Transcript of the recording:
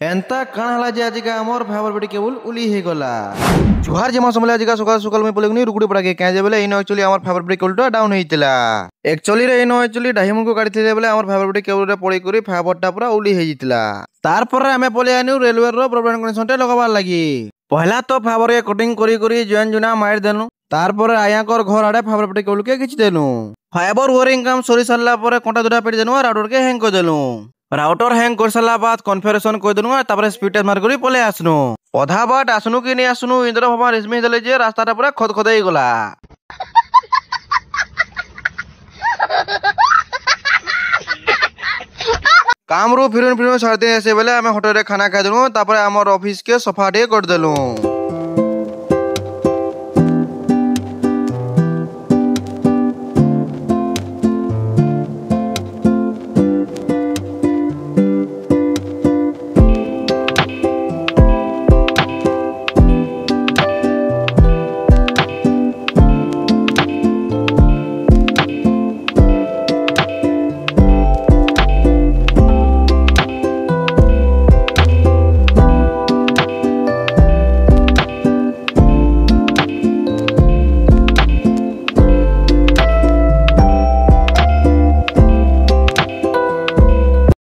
एंता कान हला जे आजिका हमर फाइबर बेटी केबल उली हे गला जुहार जेमा समले आजिका सकाल सकाल में पलेगनी रुकुडी पड़ा के जे बेले इनो एक्चुअली हमर फाइबर बेटी केबलटा डाउन हेतिला एक्चुअली रे इनो एक्चुअली डायमंड को काटिथे बेले हमर फाइबर बेटी केबल रे पड़ी करी फाइबरटा पूरा उली हे जितला तार पर हमें पले आनु रेलवे रो ब्रॉडबैंड कनेक्शन टे लगाबार लागि पहला तो फाइबर के कटिंग करी करी जॉइन जुना मार देनु तार पर आया कर घर आडे फाइबर बेटी केबल के खींच देनु फाइबर वायरिंग काम सरी सरला पर कोंटा दुटा पेट देनु राउटर के हैंग कर देनु राउटर हैंग कर सारा बाद कॉन्फ़िगरेशन कर देनु तापर स्पीड टेस्ट मार करी पले आसनु अधा बाट आसनु कि नहीं आसनु इंद्र बाबा रेशमी देले जे रास्ताटा पूरा खदखदै गला काम रो फिरन छाड़ते ऐसे बेले हमें होटल रे खाना खा देनु तापर हमर ऑफिस के सफा डे कर देलु।